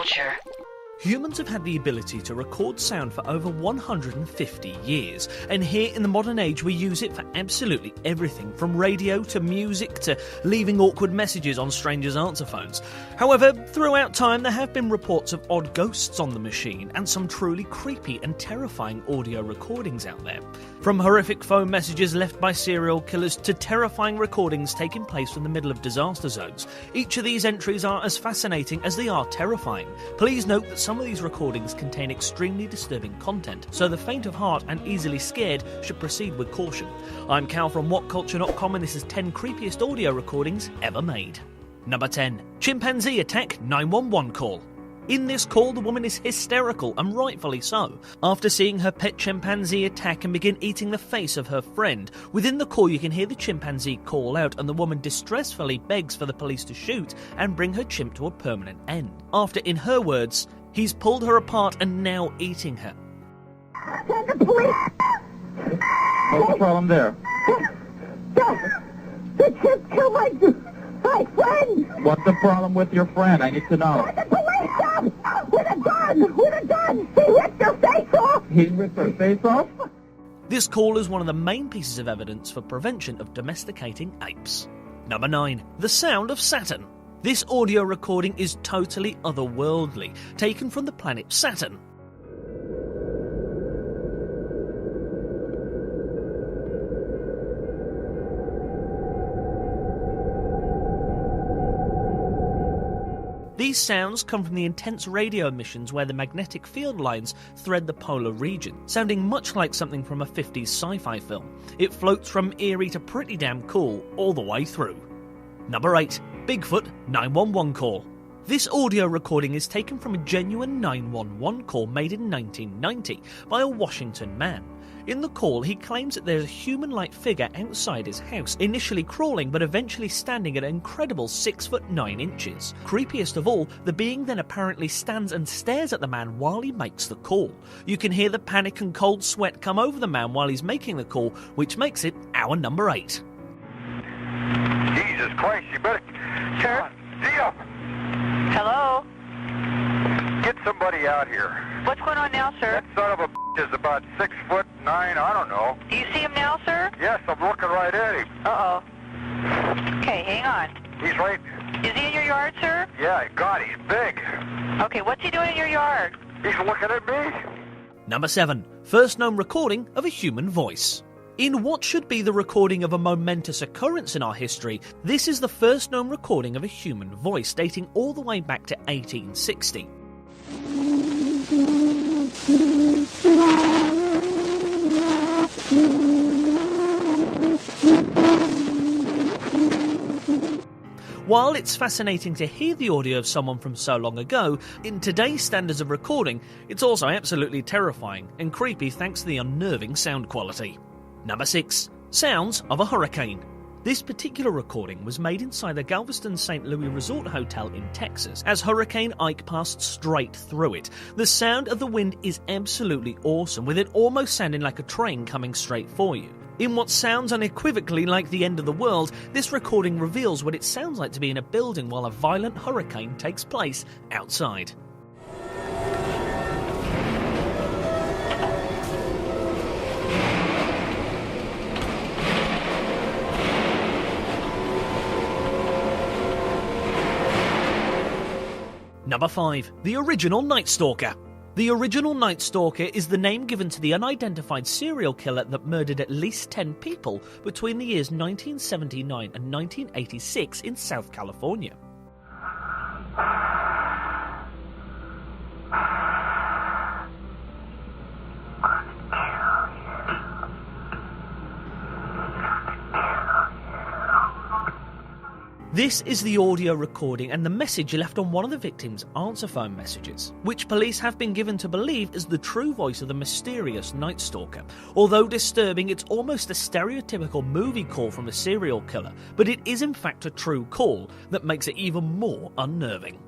future. Humans have had the ability to record sound for over 150 years, and here in the modern age we use it for absolutely everything, from radio to music to leaving awkward messages on strangers' answer phones. However, throughout time there have been reports of odd ghosts on the machine and some truly creepy and terrifying audio recordings out there. From horrific phone messages left by serial killers to terrifying recordings taking place in the middle of disaster zones, each of these entries are as fascinating as they are terrifying. Please note that some of these recordings contain extremely disturbing content, so the faint of heart and easily scared should proceed with caution. I'm Cal from WhatCulture.com, and this is 10 creepiest audio recordings ever made. Number 10. Chimpanzee attack 911 call. In this call, the woman is hysterical, and rightfully so. After seeing her pet chimpanzee attack and begin eating the face of her friend, within the call you can hear the chimpanzee call out, and the woman distressfully begs for the police to shoot and bring her chimp to a permanent end. After, in her words, he's pulled her apart and now eating her. Send the police! What's the problem there? The chimp killed my friend! What's the problem with your friend? I need to know. The police come! With a gun! With a gun! He ripped her face off! He ripped her face off? This call is one of the main pieces of evidence for prevention of domesticating apes. Number 9. The sound of Saturn. This audio recording is totally otherworldly, taken from the planet Saturn. These sounds come from the intense radio emissions where the magnetic field lines thread the polar region, sounding much like something from a 50s sci-fi film. It floats from eerie to pretty damn cool all the way through. Number 8. Bigfoot 911 call. This audio recording is taken from a genuine 911 call made in 1990 by a Washington man. In the call, he claims that there's a human-like figure outside his house, initially crawling but eventually standing at an incredible 6'9". Creepiest of all, the being then apparently stands and stares at the man while he makes the call. You can hear the panic and cold sweat come over the man while he's making the call, which makes it our number 8. Jesus Christ, you better... Sir? See ya! Hello? Get somebody out here. What's going on now, sir? That son of a is about 6'9", I don't know. Do you see him now, sir? Yes, I'm looking right at him. Uh-oh. Okay, hang on. He's right... Is he in your yard, sir? Yeah, God, he's big. Okay, what's he doing in your yard? He's looking at me. Number 7. First known recording of a human voice. In what should be the recording of a momentous occurrence in our history, this is the first known recording of a human voice, dating all the way back to 1860. While it's fascinating to hear the audio of someone from so long ago, in today's standards of recording, it's also absolutely terrifying and creepy thanks to the unnerving sound quality. Number 6. Sounds of a hurricane. This particular recording was made inside the Galveston St. Louis Resort Hotel in Texas, as Hurricane Ike passed straight through it. The sound of the wind is absolutely awesome, with it almost sounding like a train coming straight for you. In what sounds unequivocally like the end of the world, this recording reveals what it sounds like to be in a building while a violent hurricane takes place outside. Number 5. The original Night Stalker. The original Night Stalker is the name given to the unidentified serial killer that murdered at least 10 people between the years 1979 and 1986 in South California. This is the audio recording and the message left on one of the victim's answer phone messages, which police have been given to believe is the true voice of the mysterious Night Stalker. Although disturbing, it's almost a stereotypical movie call from a serial killer, but it is in fact a true call that makes it even more unnerving.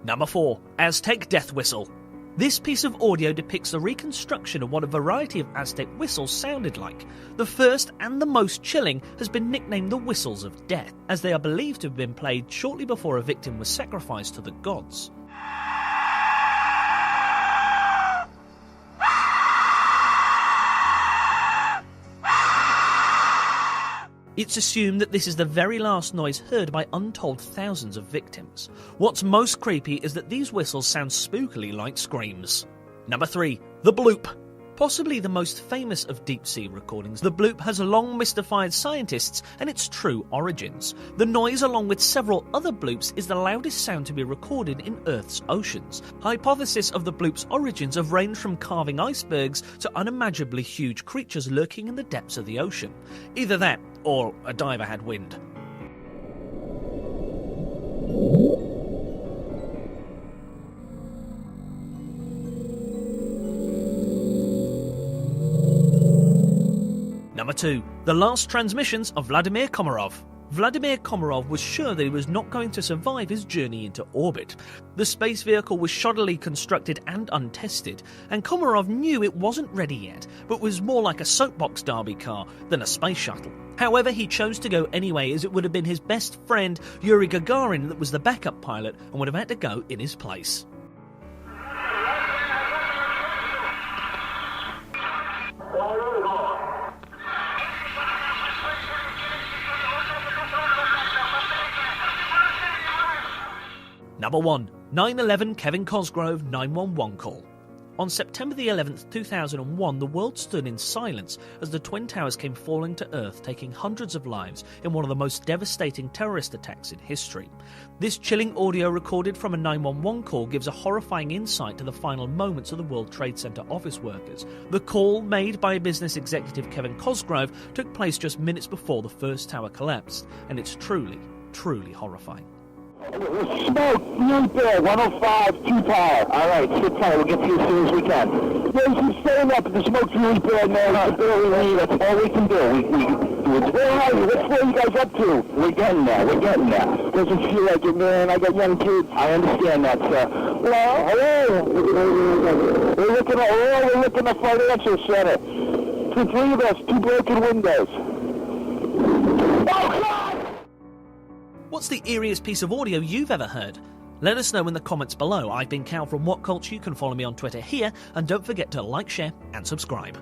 Number 4. Aztec Death Whistle. This piece of audio depicts the reconstruction of what a variety of Aztec whistles sounded like. The first and the most chilling has been nicknamed the Whistles of Death, as they are believed to have been played shortly before a victim was sacrificed to the gods. It's assumed that this is the very last noise heard by untold thousands of victims. What's most creepy is that these whistles sound spookily like screams. Number 3. The bloop. Possibly the most famous of deep-sea recordings, the bloop has long mystified scientists and its true origins. The noise, along with several other bloops, is the loudest sound to be recorded in Earth's oceans. Hypotheses of the bloop's origins have ranged from carving icebergs to unimaginably huge creatures lurking in the depths of the ocean. Either that, or a diver had wind. Number 2. The last transmissions of Vladimir Komarov. Vladimir Komarov was sure that he was not going to survive his journey into orbit. The space vehicle was shoddily constructed and untested, and Komarov knew it wasn't ready yet, but was more like a soapbox derby car than a space shuttle. However, he chose to go anyway, as it would have been his best friend Yuri Gagarin that was the backup pilot and would have had to go in his place. Number 1. 9/11 Kevin Cosgrove 911 call. On September the 11th, 2001, the world stood in silence as the Twin Towers came falling to Earth, taking hundreds of lives in one of the most devastating terrorist attacks in history. This chilling audio recorded from a 911 call gives a horrifying insight to the final moments of the World Trade Center office workers. The call, made by business executive Kevin Cosgrove, took place just minutes before the first tower collapsed, and it's truly, truly horrifying. Smoke, really bad, 105, 2 tower. All right, sit tight, we'll get to you as soon as we can. There's some staying up, but the smoke's really bad, man. I can barely leave, that's all we can do. Where are you? What floor are you guys up to? We're getting there. Doesn't feel like it, man. I got young kids. I understand that, sir. Well, hello. We're looking at financial center. For 3 of us, 2 broken windows. Oh, God! What's the eeriest piece of audio you've ever heard? Let us know in the comments below. I've been Cal from What Culture. You can follow me on Twitter here, and don't forget to like, share and subscribe.